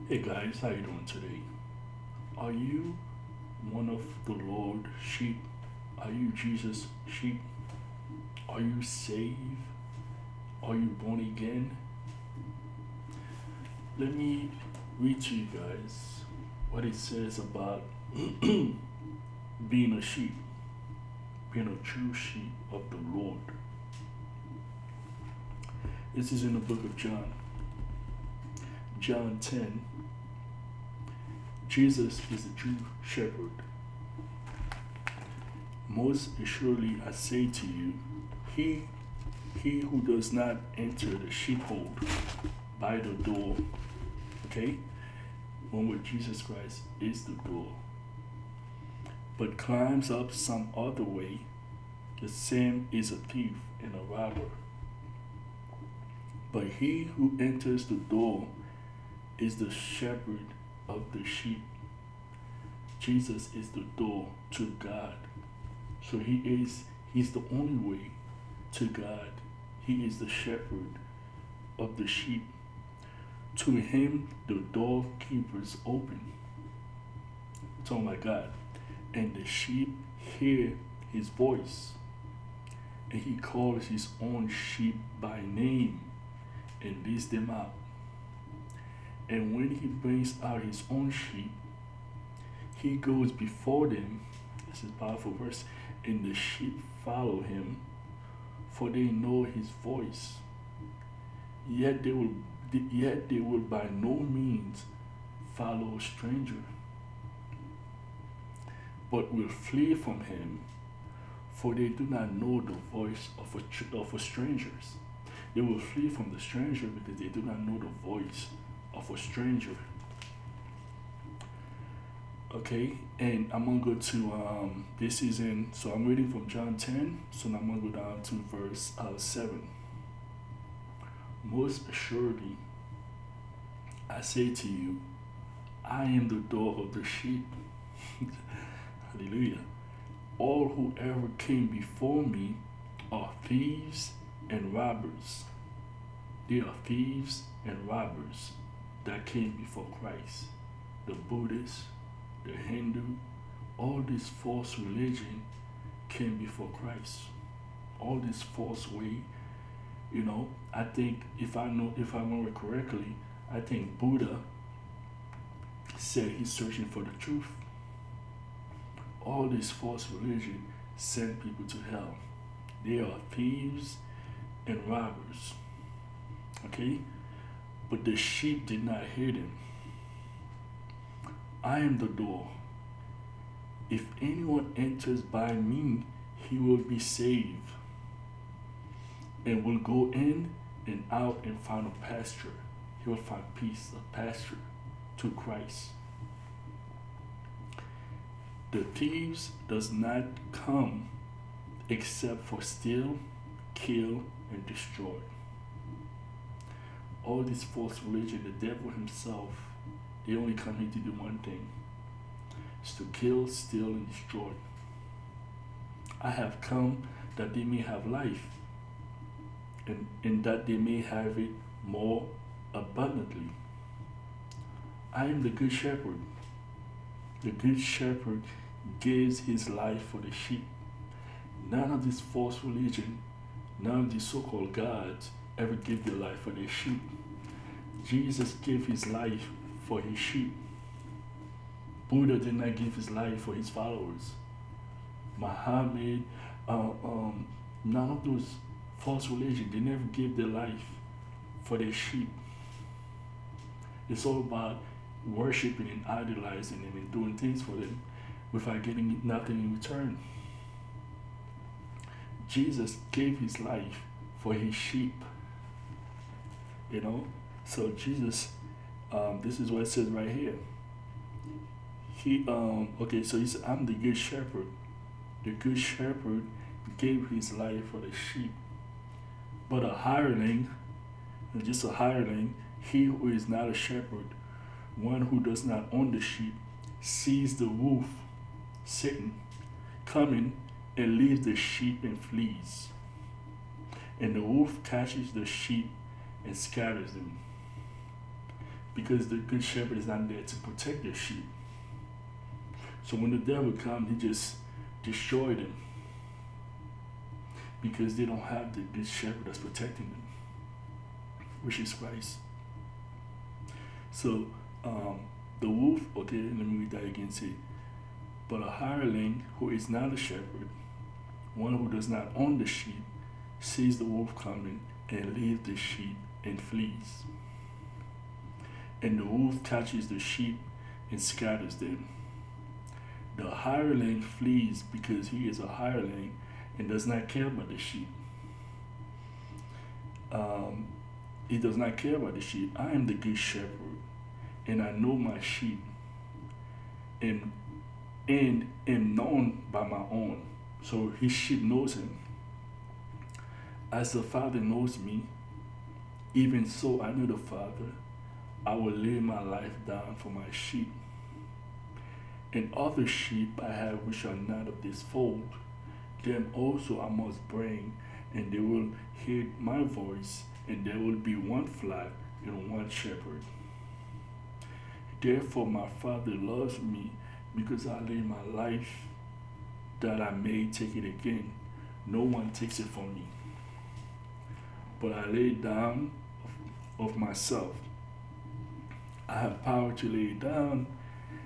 Hey guys, how you doing today? Are you one of the Lord sheep? Are you Jesus sheep? Are you saved? Are you born again? Let me read to you guys what it says about being a sheep, being a true sheep of the Lord. This is in the book of John. John 10. Jesus is the true shepherd. Most assuredly I say to you, he he who does not enter the sheepfold by the door, okay? One with Jesus Christ is the door, but climbs up some other way, the same is a thief and a robber. But he who enters the door is the shepherd of the sheep. Jesus is the door to God. So he's the only way to God. He is the shepherd of the sheep. To him the doorkeepers open. Oh my God. And the sheep hear his voice. And he calls his own sheep by name and leads them out. And when he brings out his own sheep, he goes before them. This is a powerful verse. And the sheep follow him, for they know his voice. Yet they will by no means follow a stranger, but will flee from him, for they do not know the voice of a strangers. They will flee from the stranger because they do not know the voice of a stranger. Okay, and I'm gonna go to this is in, so I'm reading from John 10, so now I'm gonna go down to verse 7. Most assuredly I say to you, I am the door of the sheep. Hallelujah. All who ever came before me are thieves and robbers. They are thieves and robbers that came before Christ. The Buddhists, the Hindu, all this false religion came before Christ. All this false way, I think if I remember correctly, I think Buddha said he's searching for the truth. All this false religion sent people to hell. They are thieves and robbers. Okay? But the sheep did not hear them. I am the door. If anyone enters by me, he will be saved and will go in and out and find a pasture. He will find peace, a pasture to Christ. The thieves does not come except for steal, kill, and destroy. All this false religion, the devil himself, they only come here to do one thing. It's to kill, steal, and destroy. I have come that they may have life, and that they may have it more abundantly. I am the good shepherd. The good shepherd gives his life for the sheep. None of this false religion, none of these so-called gods ever give their life for their sheep. Jesus gave his life for his sheep. Buddha did not give his life for his followers. Muhammad, none of those false religion, they never gave their life for their sheep. It's all about worshiping and idolizing them and doing things for them without getting nothing in return. Jesus gave his life for his sheep. So Jesus, this is what it says right here. So he said, I'm the good shepherd. The good shepherd gave his life for the sheep. But a hireling, just a hireling, he who is not a shepherd, one who does not own the sheep, sees the wolf sitting, coming, and leaves the sheep and flees. And the wolf catches the sheep and scatters them. because the good shepherd is not there to protect the sheep. So when the devil comes, he just destroy them because they don't have the good shepherd that's protecting them, which is Christ. So the wolf, okay, let me read that again. Say, but a hireling who is not a shepherd, one who does not own the sheep, sees the wolf coming and leaves the sheep and flees. And the wolf catches the sheep and scatters them. The hireling flees because he is a hireling and does not care about the sheep. He does not care about the sheep. I am the good shepherd, and I know my sheep, and am known by my own. So his sheep knows him. As the Father knows me, even so I know the Father. I will lay my life down for my sheep. And other sheep I have which are not of this fold, them also I must bring, and they will hear my voice, and there will be one flock and one shepherd. Therefore my Father loves me, because I lay my life that I may take it again. No one takes it from me, but I lay down of myself. I have power to lay it down,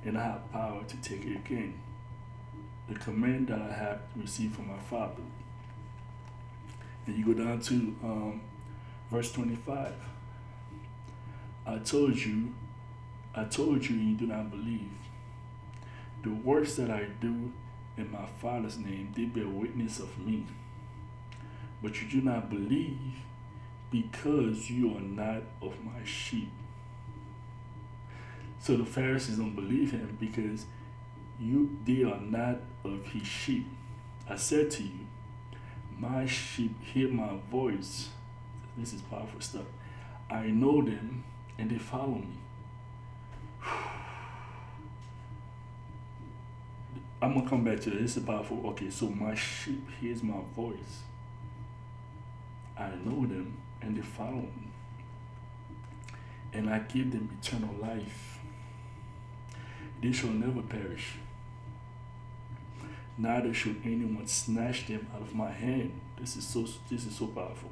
and I have power to take it again. The command that I have received from my Father. And you go down to verse 25. I told you, and you do not believe. The works that I do in my Father's name, they bear witness of me. But you do not believe because you are not of my sheep. So the Pharisees don't believe him because they are not of his sheep. I said to you, my sheep hear my voice. This is powerful stuff. I know them and they follow me. I'm gonna come back to this. This is powerful. Okay, so my sheep hears my voice. I know them and they follow me. And I give them eternal life. They shall never perish. Neither should anyone snatch them out of my hand. This is so powerful.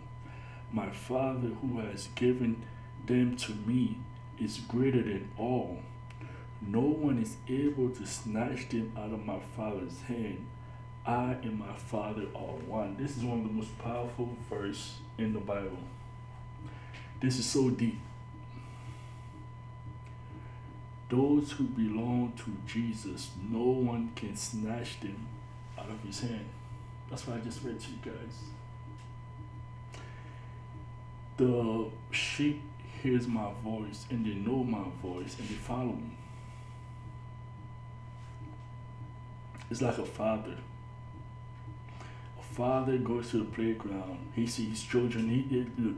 My Father who has given them to me is greater than all. No one is able to snatch them out of my Father's hand. I and my Father are one. This is one of the most powerful verses in the Bible. This is so deep. Those who belong to Jesus, no one can snatch them out of his hand. That's what I just read to you guys. The sheep hears my voice and they know my voice and they follow me. It's like a father. A father goes to the playground. He sees his children.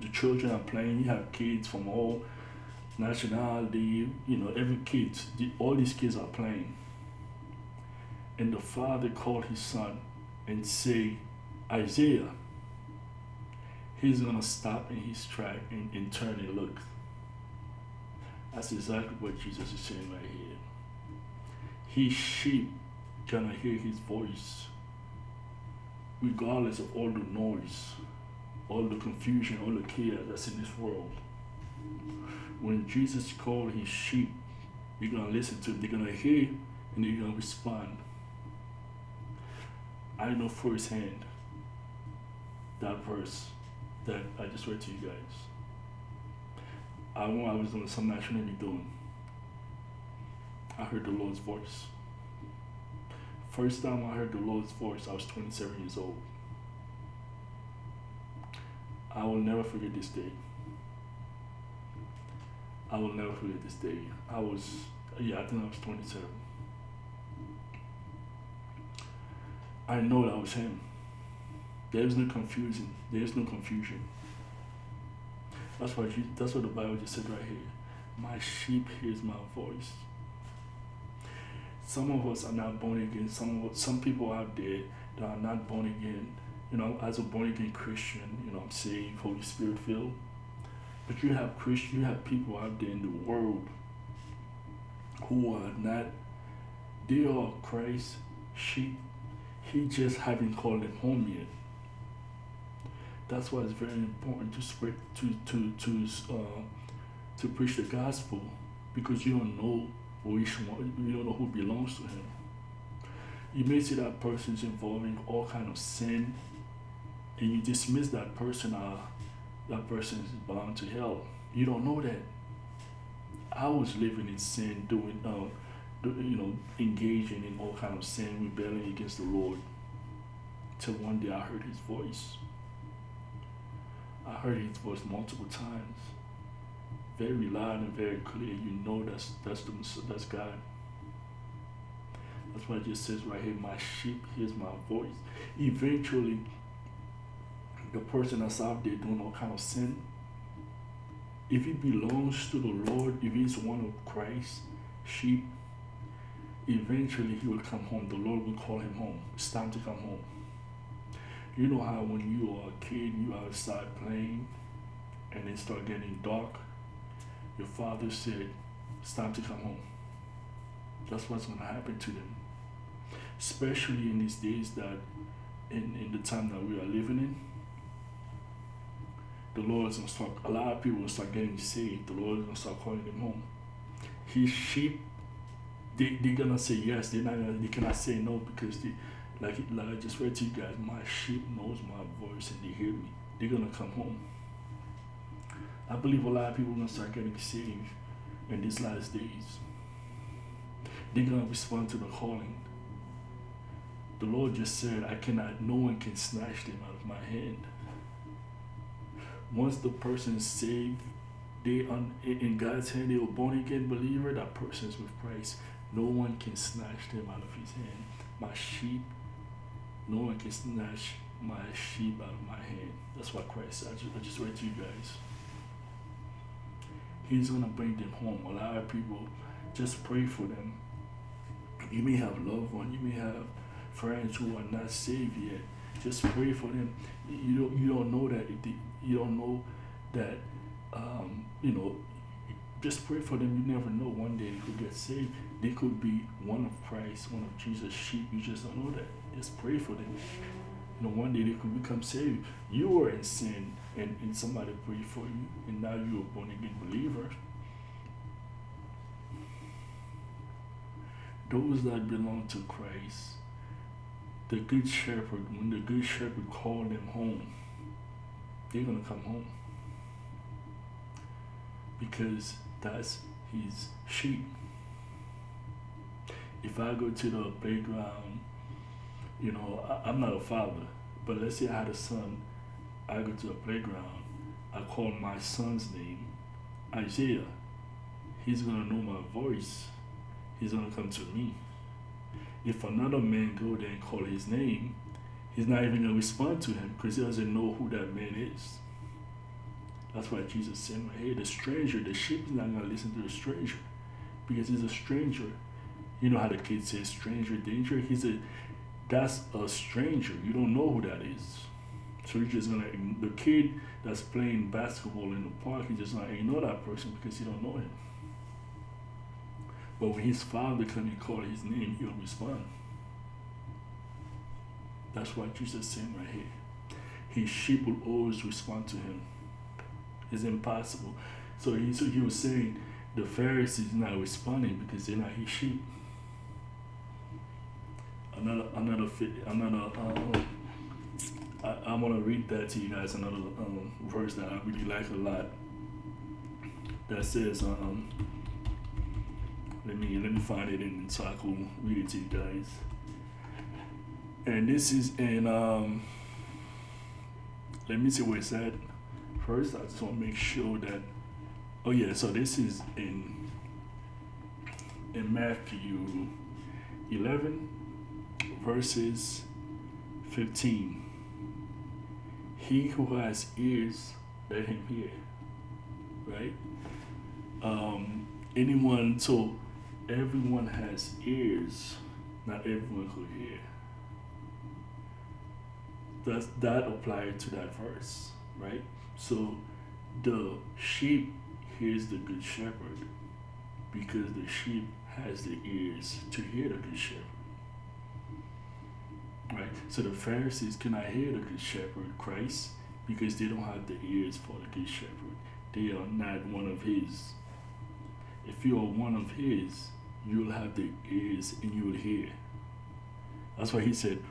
The children are playing. You have kids from all nationality, every kid, all these kids are playing. And the father called his son and say, Isaiah. He's gonna stop in his track and turn and look. That's exactly what Jesus is saying right here. His sheep gonna hear his voice, regardless of all the noise, all the confusion, all the chaos that's in this world. When Jesus called his sheep, you're going to listen to them. They're going to hear and they're going to respond. I know firsthand that verse that I just read to you guys. I was doing something I shouldn't be doing. I heard the Lord's voice. First time I heard the Lord's voice, I was 27 years old. I will never forget this day. I will never forget this day. I think I was 27. I know that was him. There's no confusion. There's no confusion. That's what the Bible just said right here. My sheep hears my voice. Some of us are not born again. Some people out there that are not born again. As a born again Christian, I'm saved, Holy Spirit filled. But you have Christians, you have people out there in the world who are not, they are Christ sheep. He just haven't called them home yet. That's why it's very important to spread to preach the gospel, because you don't know which one, you don't know who belongs to him. You may see that person's involving all kind of sin, and you dismiss that person. That person is bound to hell. You don't know that. I was living in sin, doing engaging in all kind of sin, rebelling against the Lord. Till one day I heard His voice. I heard His voice multiple times, very loud and very clear. You know that's God. That's why it just says right here, "My sheep hears my voice." Eventually, the person that's out there doing all kind of sin, if he belongs to the Lord, if he's one of Christ's sheep, eventually he will come home. The Lord will call him home. It's time to come home. You know how when you are a kid, you are outside playing, and it start getting dark, your father said, "It's time to come home." That's what's going to happen to them. Especially in these days that, in the time that we are living in, the Lord is going to start, a lot of people will start getting saved. The Lord is going to start calling them home. His sheep, they're going to say yes. They cannot say no, because like I just read to you guys, "My sheep knows my voice and they hear me." They're going to come home. I believe a lot of people are going to start getting saved in these last days. They're going to respond to the calling. The Lord just said, no one can snatch them out of my hand. Once the person is saved, in God's hand, they are born again believer, that person is with Christ. No one can snatch them out of His hand. My sheep, no one can snatch my sheep out of my hand. That's what Christ said. I just read to you guys. He's going to bring them home. A lot of people, just pray for them. You may have loved ones, you may have friends who are not saved yet. Just pray for them. You don't know that. You don't know that. Just pray for them. You never know. One day they could get saved. They could be one of Christ, one of Jesus' sheep. You just don't know that. Just pray for them. One day they could become saved. You were in sin, and somebody prayed for you, and now you're a born again believer. Those that belong to Christ, the Good Shepherd, when the Good Shepherd called them home, they're going to come home. Because that's His sheep. If I go to the playground, I'm not a father, but let's say I had a son, I go to the playground, I call my son's name, Isaiah. He's going to know my voice. He's going to come to me. If another man go there and call his name, he's not even going to respond to him, because he doesn't know who that man is. That's why Jesus said, "Hey, the stranger, the sheep is not going to listen to the stranger, because he's a stranger." You know how the kids say, "Stranger danger." That's a stranger. You don't know who that is. So you're just gonna, the kid that's playing basketball in the park, he's just gonna ignore that person because he don't know him. But when his father comes and call his name, he'll respond. That's what Jesus is saying right here. His sheep will always respond to him. It's impossible. So he was saying the Pharisees not responding because they're not his sheep. I want to read that to you guys. Another verse that I really like a lot. That says, let me find it in so I can read it to you guys. And this is in let me see where it's at. First, I just want to make sure that. Oh yeah, so this is in Matthew 11, verses 15. He who has ears, let him hear. Right? So everyone has ears, not everyone could hear. That applies to that verse, right? So The sheep hears the good shepherd because the sheep has the ears to hear the good shepherd. Right? So the Pharisees cannot hear the good shepherd, Christ, because they don't have the ears for the good shepherd. They are not one of his. If you are one of his, you'll have the ears and you'll hear. That's why he said,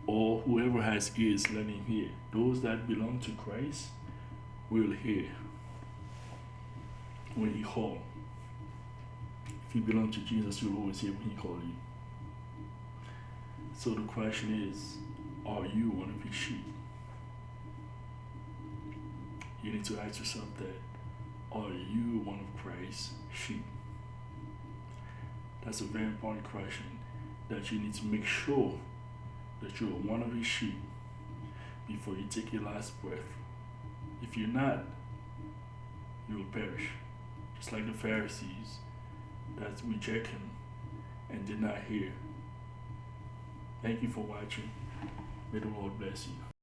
or whoever has ears, let him hear. Those that belong to Christ will hear when he calls. If you belong to Jesus, you'll always hear when he calls you. So the question is, are you one of his sheep? You need to ask yourself that. Are you one of Christ's sheep? That's a very important question that you need to make sure that you're one of his sheep before you take your last breath. If you're not, you will perish. Just like the Pharisees that reject him and did not hear. Thank you for watching. May the Lord bless you.